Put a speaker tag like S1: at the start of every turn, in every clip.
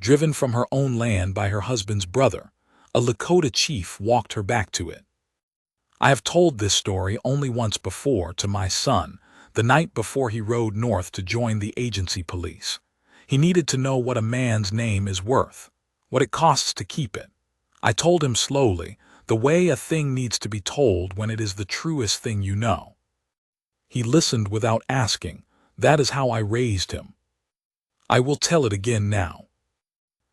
S1: driven from her own land by her husband's brother. A Lakota chief walked her back to it. I have told this story only once before to my son, the night before he rode north to join the agency police. He needed to know what a man's name is worth, what it costs to keep it. I told him slowly, the way a thing needs to be told when it is the truest thing you know. He listened without asking. That is how I raised him. I will tell it again now.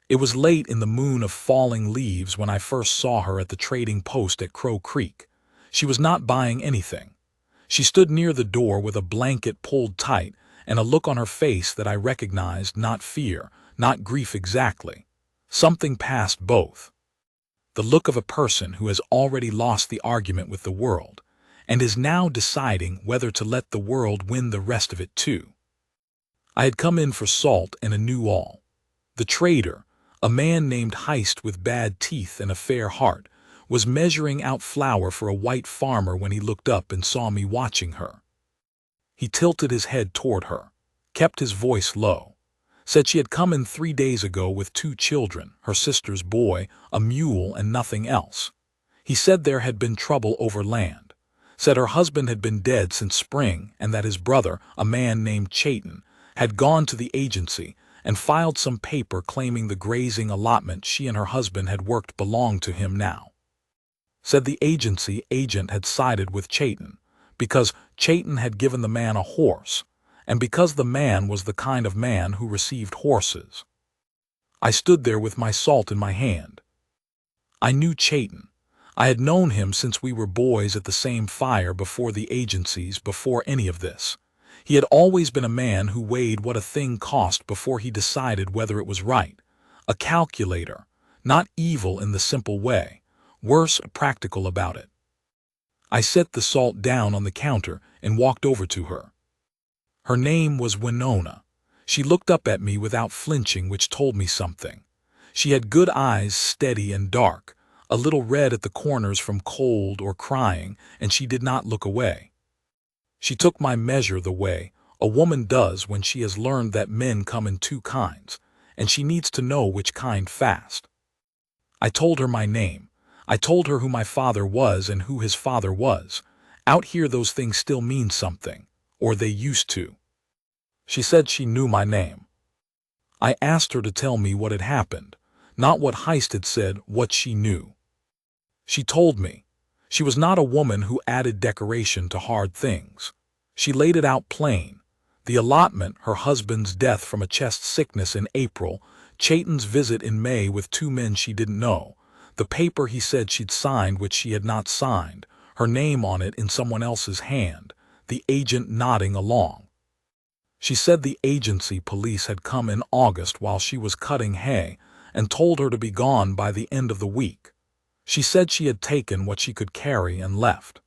S1: It was late in the moon of falling leaves when I first saw her at the trading post at Crow Creek. She was not buying anything. She stood near the door with a blanket pulled tight and a look on her face that I recognized, not fear, not grief exactly. Something past both. The look of a person who has already lost the argument with the world and is now deciding whether to let the world win the rest of it too. I had come in for salt and a new all. The trader, a man named Heist with bad teeth and a fair heart, was measuring out flour for a white farmer when he looked up and saw me watching her. He tilted his head toward her, kept his voice low, said she had come in 3 days ago with 2 children, her sister's boy, a mule, and nothing else. He said there had been trouble over land, said her husband had been dead since spring and that his brother, a man named Chayton, had gone to the agency and filed some paper claiming the grazing allotment she and her husband had worked belonged to him now. Said the agency agent had sided with Chayton because Chayton had given the man a horse, and because the man was the kind of man who received horses. I stood there with my salt in my hand. I knew Chayton. I had known him since we were boys at the same fire before the agencies, before any of this. He had always been a man who weighed what a thing cost before he decided whether it was right. A calculator, not evil in the simple way, worse, practical about it. I set the salt down on the counter and walked over to her. Her name was Winona. She looked up at me without flinching, which told me something. She had good eyes, steady and dark, a little red at the corners from cold or crying, and she did not look away. She took my measure the way a woman does when she has learned that men come in 2 kinds, and she needs to know which kind fast. I told her my name. I told her who my father was and who his father was. Out here those things still mean something, or they used to. She said she knew my name. I asked her to tell me what had happened, not what Heist had said, what she knew. She told me. She was not a woman who added decoration to hard things. She laid it out plain. The allotment, her husband's death from a chest sickness in April, Chayton's visit in May with 2 men she didn't know, the paper he said she'd signed which she had not signed, her name on it in someone else's hand, the agent nodding along. She said the agency police had come in August while she was cutting hay and told her to be gone by the end of the week. She said she had taken what she could carry and left.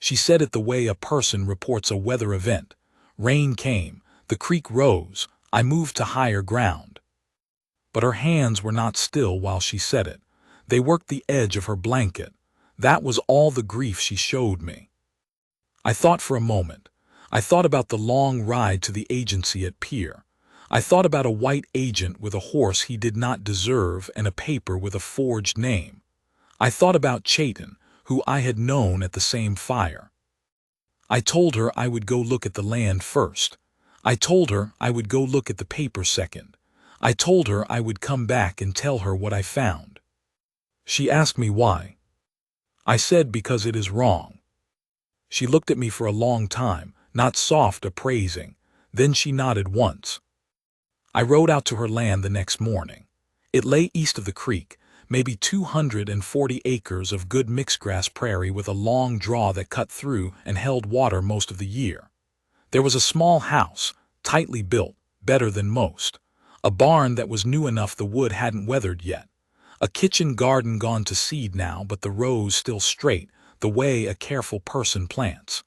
S1: She said it the way a person reports a weather event. Rain came, the creek rose, I moved to higher ground. But her hands were not still while she said it. They worked the edge of her blanket. That was all the grief she showed me. I thought for a moment. I thought about the long ride to the agency at Pier. I thought about a white agent with a horse he did not deserve and a paper with a forged name. I thought about Chayton, who I had known at the same fire. I told her I would go look at the land first. I told her I would go look at the paper second. I told her I would come back and tell her what I found. She asked me why. I said because it is wrong. She looked at me for a long time, not soft appraising. Then she nodded once. I rode out to her land the next morning. It lay east of the creek, maybe 240 acres of good mixed-grass prairie with a long draw that cut through and held water most of the year. There was a small house, tightly built, better than most. A barn that was new enough the wood hadn't weathered yet. A kitchen garden gone to seed now, but the rows still straight, the way a careful person plants.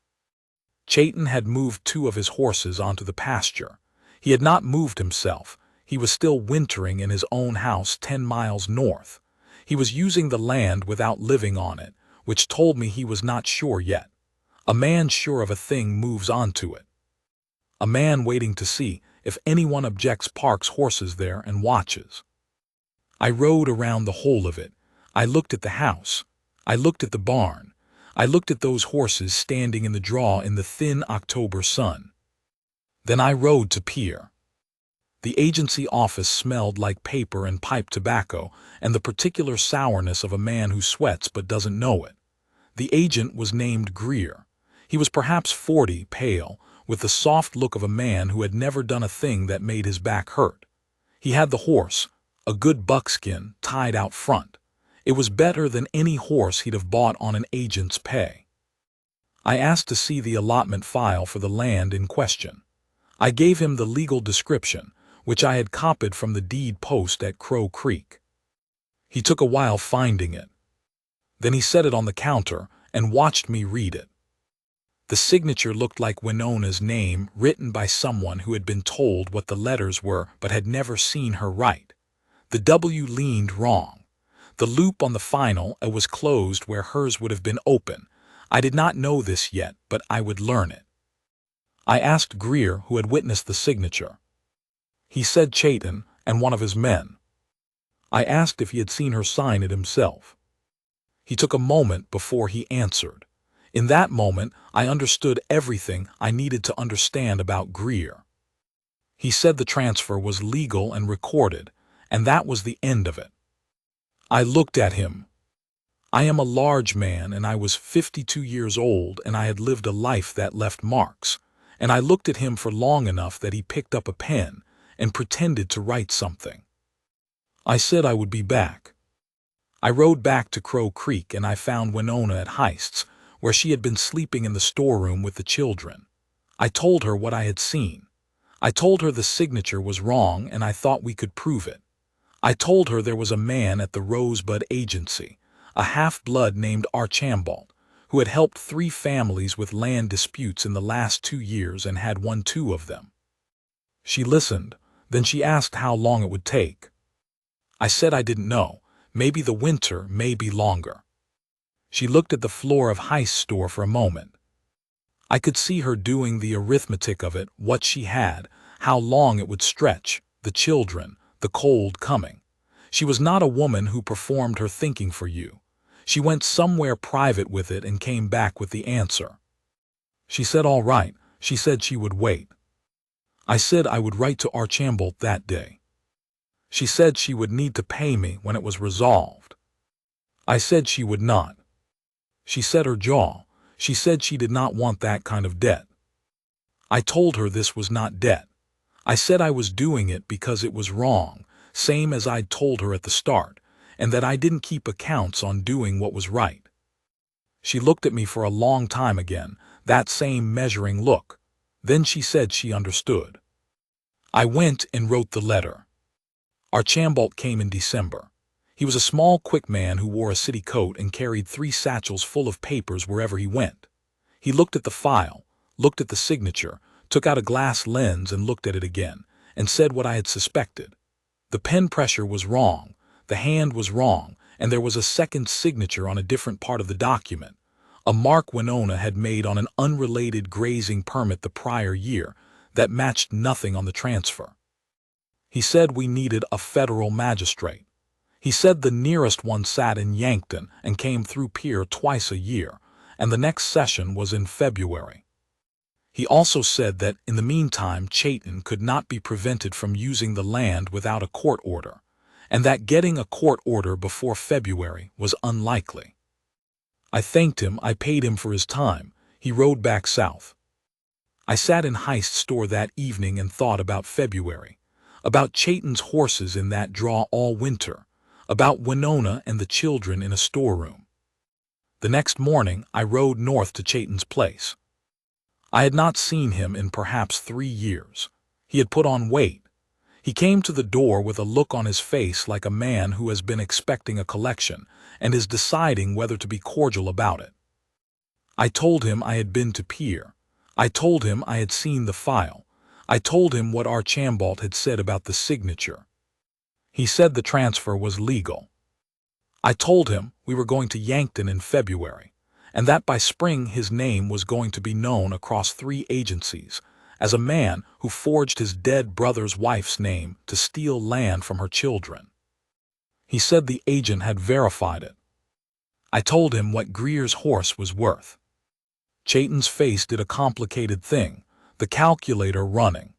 S1: Chayton had moved 2 of his horses onto the pasture. He had not moved himself. He was still wintering in his own house 10 miles north. He was using the land without living on it, which told me he was not sure yet. A man sure of a thing moves on to it. A man waiting to see if anyone objects parks horses there and watches. I rode around the whole of it. I looked at the house. I looked at the barn. I looked at those horses standing in the draw in the thin October sun. Then I rode to Pier. The agency office smelled like paper and pipe tobacco and the particular sourness of a man who sweats but doesn't know it. The agent was named Greer. He was perhaps 40, pale, with the soft look of a man who had never done a thing that made his back hurt. He had the horse, a good buckskin, tied out front. It was better than any horse he'd have bought on an agent's pay. I asked to see the allotment file for the land in question. I gave him the legal description, which I had copied from the deed post at Crow Creek. He took a while finding it. Then he set it on the counter and watched me read it. The signature looked like Winona's name written by someone who had been told what the letters were but had never seen her write. The W leaned wrong. The loop on the final was closed where hers would have been open. I did not know this yet, but I would learn it. I asked Greer who had witnessed the signature. He said Chayton and one of his men. I asked if he had seen her sign it himself. He took a moment before he answered. In that moment, I understood everything I needed to understand about Greer. He said the transfer was legal and recorded, and that was the end of it. I looked at him. I am a large man, and I was 52 years old, and I had lived a life that left marks, and I looked at him for long enough that he picked up a pen and pretended to write something. I said I would be back. I rode back to Crow Creek, and I found Winona at Heist's, where she had been sleeping in the storeroom with the children. I told her what I had seen. I told her the signature was wrong, and I thought we could prove it. I told her there was a man at the Rosebud Agency, a half-blood named Archambault, who had helped 3 families with land disputes in the last 2 years and had won 2 of them. She listened, then she asked how long it would take. I said I didn't know, maybe the winter, maybe longer. She looked at the floor of Heist's store for a moment. I could see her doing the arithmetic of it, what she had, how long it would stretch, the children, the cold coming. She was not a woman who performed her thinking for you. She went somewhere private with it and came back with the answer. She said all right, she said she would wait. I said I would write to Archambault that day. She said she would need to pay me when it was resolved. I said she would not. She set her jaw. She said she did not want that kind of debt. I told her this was not debt. I said I was doing it because it was wrong, same as I'd told her at the start, and that I didn't keep accounts on doing what was right. She looked at me for a long time again, that same measuring look. Then she said she understood. I went and wrote the letter. Archambault came in December. He was a small, quick man who wore a city coat and carried 3 satchels full of papers wherever he went. He looked at the file, looked at the signature, took out a glass lens and looked at it again, and said what I had suspected. The pen pressure was wrong, the hand was wrong, and there was a second signature on a different part of the document, a mark Winona had made on an unrelated grazing permit the prior year that matched nothing on the transfer. He said we needed a federal magistrate. He said the nearest one sat in Yankton and came through Pier twice a year, and the next session was in February. He also said that, in the meantime, Chayton could not be prevented from using the land without a court order, and that getting a court order before February was unlikely. I thanked him, I paid him for his time. He rode back south. I sat in Heist's store that evening and thought about February, about Chayton's horses in that draw all winter, about Winona and the children in a storeroom. The next morning, I rode north to Chayton's place. I had not seen him in perhaps 3 years. He had put on weight. He came to the door with a look on his face like a man who has been expecting a collection and is deciding whether to be cordial about it. I told him I had been to Pier. I told him I had seen the file. I told him what Archambault had said about the signature. He said the transfer was legal. I told him we were going to Yankton in February, and that by spring his name was going to be known across 3 agencies as a man who forged his dead brother's wife's name to steal land from her children. He said the agent had verified it. I told him what Greer's horse was worth. Chayton's face did a complicated thing, the calculator running.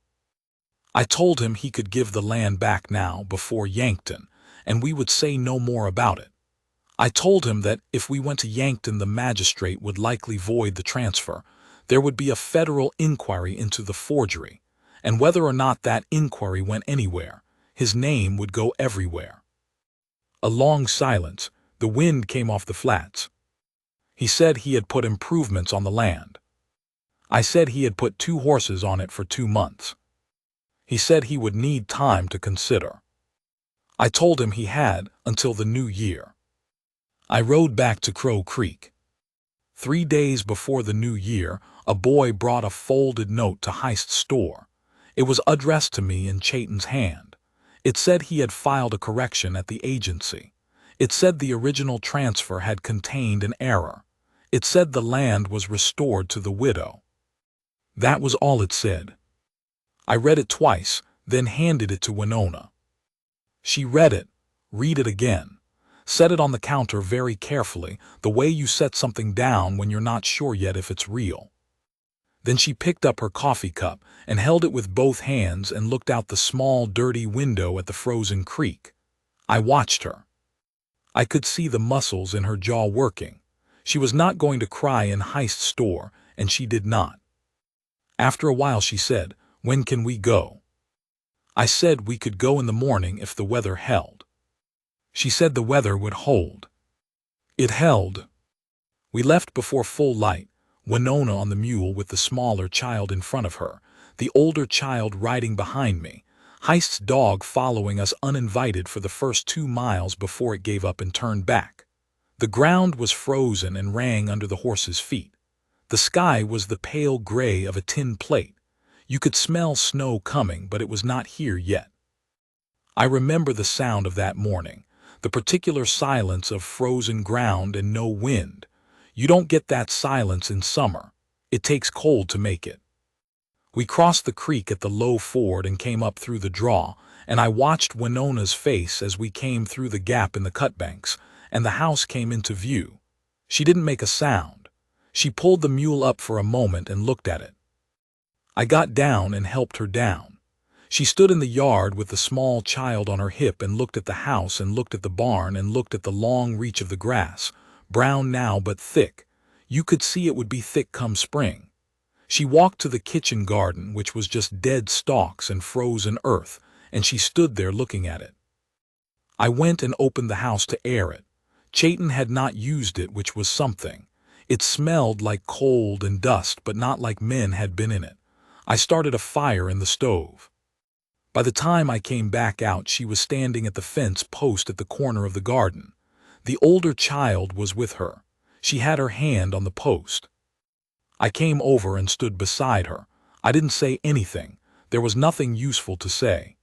S1: I told him he could give the land back now before Yankton, and we would say no more about it. I told him that if we went to Yankton, the magistrate would likely void the transfer. There would be a federal inquiry into the forgery, and whether or not that inquiry went anywhere, his name would go everywhere. A long silence. The wind came off the flats. He said he had put improvements on the land. I said he had put 2 horses on it for 2 months. He said he would need time to consider. I told him he had until the new year. I rode back to Crow Creek. 3 days before the new year, a boy brought a folded note to Heist's store. It was addressed to me in Chayton's hand. It said he had filed a correction at the agency. It said the original transfer had contained an error. It said the land was restored to the widow. That was all it said. I read it twice, then handed it to Winona. She read it, read it again, set it on the counter very carefully, the way you set something down when you're not sure yet if it's real. Then she picked up her coffee cup and held it with both hands and looked out the small, dirty window at the frozen creek. I watched her. I could see the muscles in her jaw working. She was not going to cry in Heist's store, and she did not. After a while she said, "When can we go?" I said we could go in the morning if the weather held. She said the weather would hold. It held. We left before full light, Winona on the mule with the smaller child in front of her, the older child riding behind me, Heist's dog following us uninvited for the first 2 miles before it gave up and turned back. The ground was frozen and rang under the horse's feet. The sky was the pale gray of a tin plate. You could smell snow coming, but it was not here yet. I remember the sound of that morning, the particular silence of frozen ground and no wind. You don't get that silence in summer. It takes cold to make it. We crossed the creek at the low ford and came up through the draw, and I watched Winona's face as we came through the gap in the cutbanks, and the house came into view. She didn't make a sound. She pulled the mule up for a moment and looked at it. I got down and helped her down. She stood in the yard with the small child on her hip and looked at the house and looked at the barn and looked at the long reach of the grass, brown now but thick. You could see it would be thick come spring. She walked to the kitchen garden, which was just dead stalks and frozen earth, and she stood there looking at it. I went and opened the house to air it. Chayton had not used it, which was something. It smelled like cold and dust, but not like men had been in it. I started a fire in the stove. By the time I came back out, she was standing at the fence post at the corner of the garden. The older child was with her. She had her hand on the post. I came over and stood beside her. I didn't say anything. There was nothing useful to say.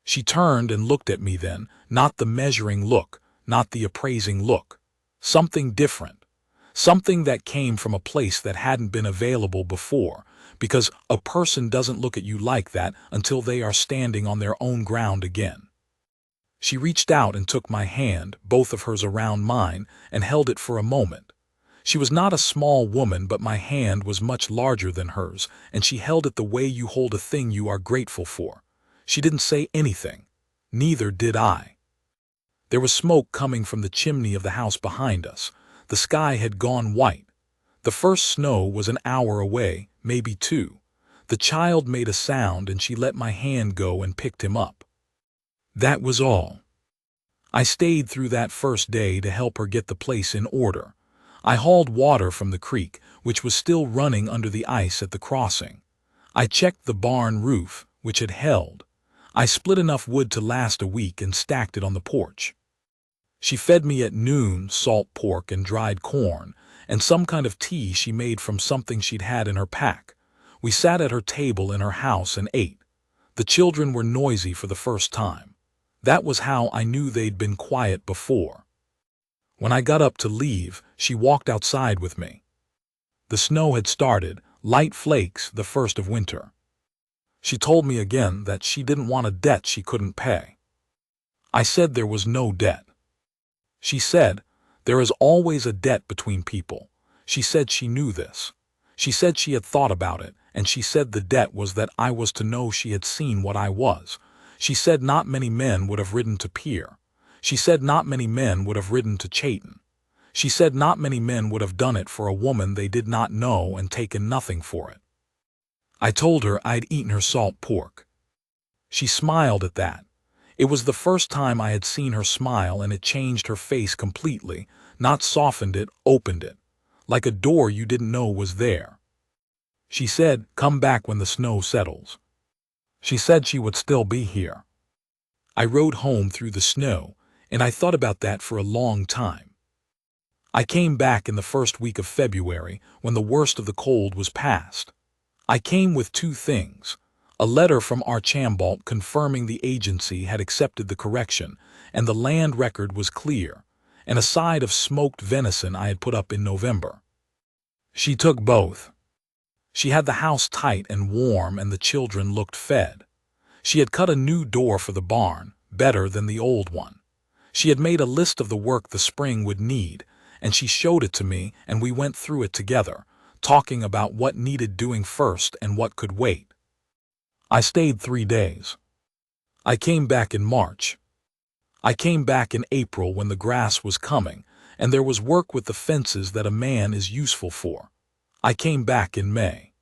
S1: She turned and looked at me then, not the measuring look, not the appraising look. Something different. Something that came from a place that hadn't been available before, because a person doesn't look at you like that until they are standing on their own ground again. She reached out and took my hand, both of hers around mine, and held it for a moment. She was not a small woman, but my hand was much larger than hers, and she held it the way you hold a thing you are grateful for. She didn't say anything. Neither did I. There was smoke coming from the chimney of the house behind us. The sky had gone white. The first snow was an hour away, maybe 2. The child made a sound and she let my hand go and picked him up. That was all. I stayed through that first day to help her get the place in order. I hauled water from the creek, which was still running under the ice at the crossing. I checked the barn roof, which had held. I split enough wood to last a week and stacked it on the porch. She fed me at noon salt pork and dried corn, and some kind of tea she made from something she'd had in her pack. We sat at her table in her house and ate. The children were noisy for the first time. That was how I knew they'd been quiet before. When I got up to leave, she walked outside with me. The snow had started, light flakes, the first of winter. She told me again that she didn't want a debt she couldn't pay. I said there was no debt. She said, there is always a debt between people. She said she knew this. She said she had thought about it, and she said the debt was that I was to know she had seen what I was. She said not many men would have ridden to Pier. She said not many men would have ridden to Chayton. She said not many men would have done it for a woman they did not know and taken nothing for it. I told her I'd eaten her salt pork. She smiled at that. It was the first time I had seen her smile, and it changed her face completely, not softened it, opened it, like a door you didn't know was there. She said, come back when the snow settles. She said she would still be here. I rode home through the snow, and I thought about that for a long time. I came back in the first week of February, when the worst of the cold was past. I came with two things: a letter from Archambault confirming the agency had accepted the correction, and the land record was clear, and a side of smoked venison I had put up in November. She took both. She had the house tight and warm, and the children looked fed. She had cut a new door for the barn, better than the old one. She had made a list of the work the spring would need, and she showed it to me, and we went through it together, talking about what needed doing first and what could wait. I stayed 3 days. I came back in March. I came back in April when the grass was coming, and there was work with the fences that a man is useful for. I came back in May.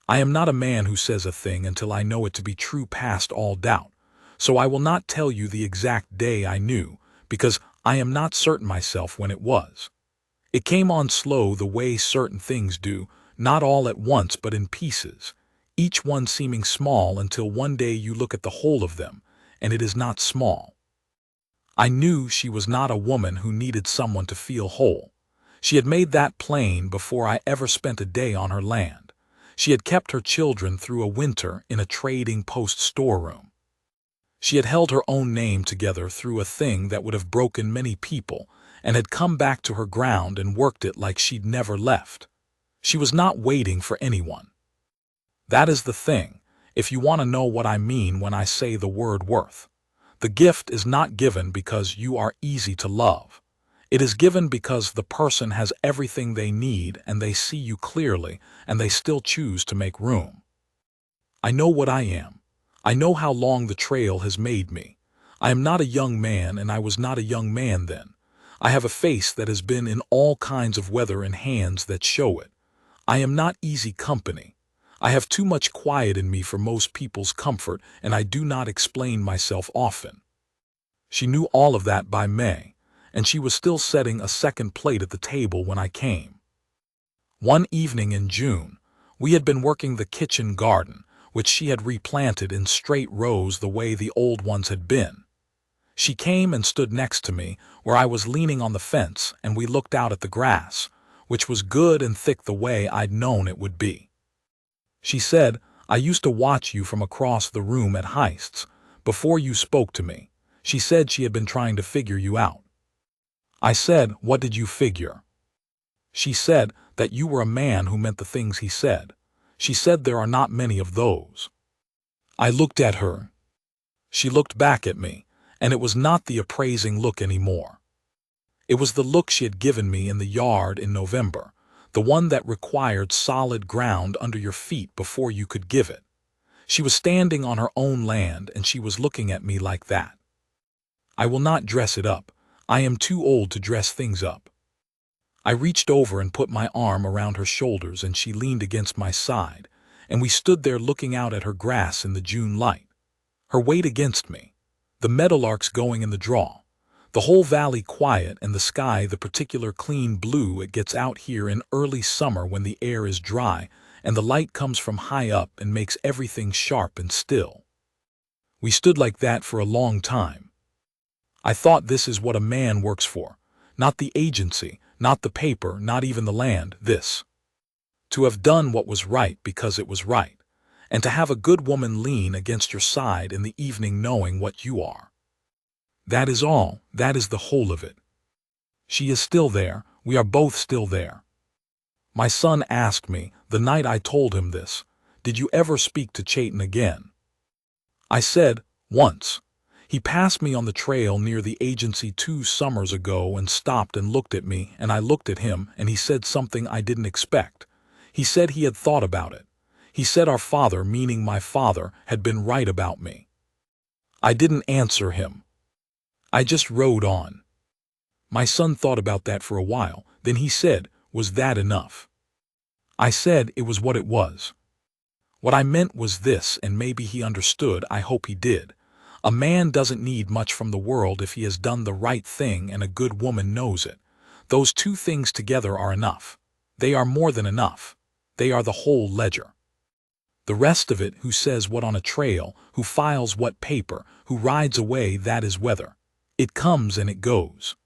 S1: I am not a man who says a thing until I know it to be true past all doubt, so I will not tell you the exact day I knew, because I am not certain myself when it was. It came on slow the way certain things do, not all at once but in pieces, each one seeming small until one day you look at the whole of them, and it is not small. I knew she was not a woman who needed someone to feel whole. She had made that plain before I ever spent a day on her land. She had kept her children through a winter in a trading post storeroom. She had held her own name together through a thing that would have broken many people, and had come back to her ground and worked it like she'd never left. She was not waiting for anyone. That is the thing, if you want to know what I mean when I say the word worth. The gift is not given because you are easy to love. It is given because the person has everything they need and they see you clearly, and they still choose to make room. I know what I am. I know how long the trail has made me. I am not a young man, and I was not a young man then. I have a face that has been in all kinds of weather and hands that show it. I am not easy company. I have too much quiet in me for most people's comfort, and I do not explain myself often. She knew all of that by May, and she was still setting a second plate at the table when I came. One evening in June, we had been working the kitchen garden, which she had replanted in straight rows the way the old ones had been. She came and stood next to me, where I was leaning on the fence, and we looked out at the grass, which was good and thick the way I'd known it would be. She said, I used to watch you from across the room at Heist's, before you spoke to me. She said she had been trying to figure you out. I said, what did you figure? She said that you were a man who meant the things he said. She said there are not many of those. I looked at her. She looked back at me, and it was not the appraising look anymore. It was the look she had given me in the yard in November, the one that required solid ground under your feet before you could give it. She was standing on her own land, and she was looking at me like that. I will not dress it up. I am too old to dress things up. I reached over and put my arm around her shoulders, and she leaned against my side, and we stood there looking out at her grass in the June light. Her weight against me, the meadowlarks going in the draw, the whole valley quiet, and the sky the particular clean blue it gets out here in early summer when the air is dry and the light comes from high up and makes everything sharp and still. We stood like that for a long time. I thought, this is what a man works for, not the agency, not the paper, not even the land, this. To have done what was right because it was right, and to have a good woman lean against your side in the evening knowing what you are. That is all, that is the whole of it. She is still there, we are both still there. My son asked me, the night I told him this, did you ever speak to Chayton again? I said, once. He passed me on the trail near the agency 2 summers ago and stopped and looked at me, and I looked at him, and he said something I didn't expect. He said he had thought about it. He said our father, meaning my father, had been right about me. I didn't answer him. I just rode on. My son thought about that for a while. Then he said, "Was that enough?" I said it was what it was. What I meant was this, and maybe he understood. I hope he did. A man doesn't need much from the world if he has done the right thing and a good woman knows it. Those two things together are enough. They are more than enough. They are the whole ledger. The rest of it, who says what on a trail, who files what paper, who rides away, that is weather. It comes and it goes.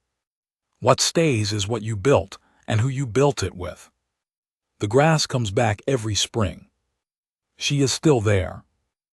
S1: What stays is what you built and who you built it with. The grass comes back every spring. She is still there.